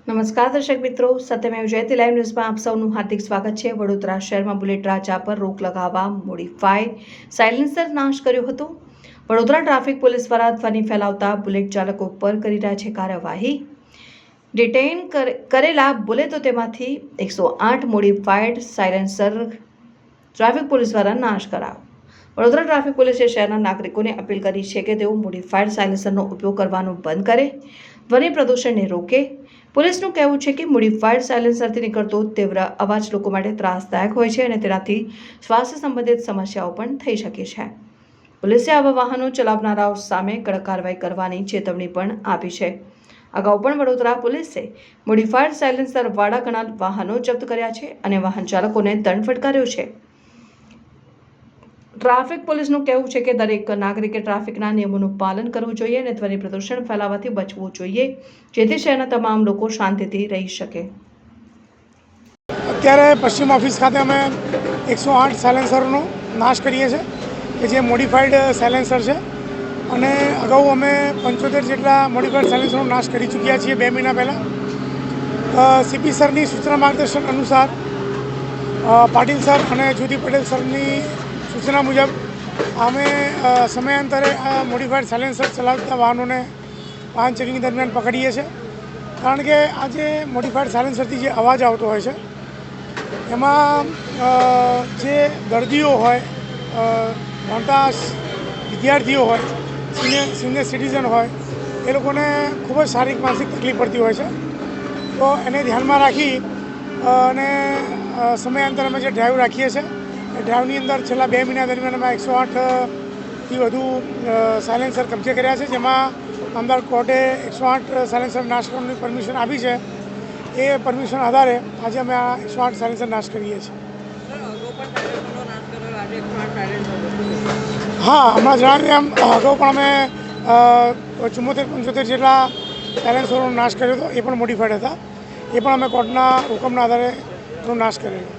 નમસ્કાર દર્શક મિત્રો, સત્યમેવ જયતે લાઈવ ન્યૂઝમાં આપ સૌનું હાર્દિક સ્વાગત છે। વડોદરા શહેરમાં બુલેટ રાજા પર રોક લગાવવા મોડિફાઈડ સાયલેન્સર નાશ કર્યો હતો। વડોદરા ટ્રાફિક પોલીસ દ્વારા ધ્વનિ ફેલાવતા બુલેટ ચાલકો પર કરી રહ્યા છે કાર્યવાહી। ડિટેઇન કરેલા બુલેટો તેમાંથી 108 મોડિફાઈડ સાયલેન્સર ટ્રાફિક પોલીસ દ્વારા નાશ કરાયો। વડોદરા ટ્રાફિક પોલીસે શહેરના નાગરિકોને અપીલ કરી છે કે તેઓ મોડિફાઈડ સાયલેન્સરનો ઉપયોગ કરવાનું બંધ કરે, ધ્વનિ પ્રદૂષણને રોકે। પોલીસનું કહેવું છે કે મોડિફાઈડ સાયલેન્સરથી નીકળતો તીવ્ર અવાજ લોકો માટે ત્રાસદાયક હોય છે અને તેનાથી સ્વાસ્થ્ય સંબંધિત સમસ્યાઓ પણ થઈ શકે છે। પોલીસે આવા વાહનો ચલાવનારાઓ સામે કડક કાર્યવાહી કરવાની ચેતવણી પણ આપી છે। અગાઉ પણ વડોદરા પોલીસે મોડિફાઈડ સાયલેન્સરવાળા ઘણા વાહનો જપ્ત કર્યા છે અને વાહન ચાલકોને દંડ ફટકાર્યો છે। ટ્રાફિક પોલીસનું કહેવું છે કે દરેક નાગરિકે ટ્રાફિકના નિયમોનું પાલન કરવું જોઈએ અને ધ્વનિ પ્રદૂષણ ફેલાવવાથી બચવું જોઈએ, જેથી શહેરના તમામ લોકો શાંતિથી રહી શકે। અત્યારે પશ્ચિમ ઓફિસ ખાતે અમે 108 સાયલેન્સરનો નાશ કરીએ છીએ કે જે મોડિફાઈડ સાયલેન્સર છે અને અગાઉ અમે 75 જેટલા મોડિફાઈડ સાયલેન્સરનો નાશ કરી ચૂક્યા છીએ 2 મહિના પહેલાં। સીપી સરની સૂચના માર્ગદર્શન અનુસાર પાટીલ સર અને જ્યોતિ પટેલ સરની સૂચના મુજબ અમે સમયાંતરે આ મોડિફાઈડ સાયલેન્સર ચલાવતા વાહનોને વાહન ચેકિંગ દરમિયાન પકડીએ છીએ, કારણ કે આ જે મોડિફાઈડ સાયલેન્સરથી જે અવાજ આવતો હોય છે એમાં જે દર્દીઓ હોય, ભણતા વિદ્યાર્થીઓ હોય, સિનિયર સિટીઝન હોય, એ લોકોને ખૂબ જ શારીરિક માનસિક તકલીફ પડતી હોય છે। તો એને ધ્યાનમાં રાખી અને સમયાંતરે અમે જે ડ્રાઈવ રાખીએ છીએ એ ડ્રાઈવની અંદર છેલ્લા 2 મહિના દરમિયાન અમે 108થી વધુ સાયલેન્સર કબજે કર્યા છે, જેમાં નામદાર કોર્ટે 108 સાયલેન્સર નાશ કરવાની પરમિશન આપી છે। એ પરમિશન આધારે આજે અમે આ 108 સાયલેન્સર નાશ કરીએ છીએ। હા, હમણાં જણાવ્યું એમ અગાઉ પણ અમે 74-75 જેટલા સાયલેન્સરનો નાશ કર્યો હતો, એ પણ મોડિફાઈડ હતા। એ પણ અમે કોર્ટના હુકમના આધારે એનો નાશ કરેલો।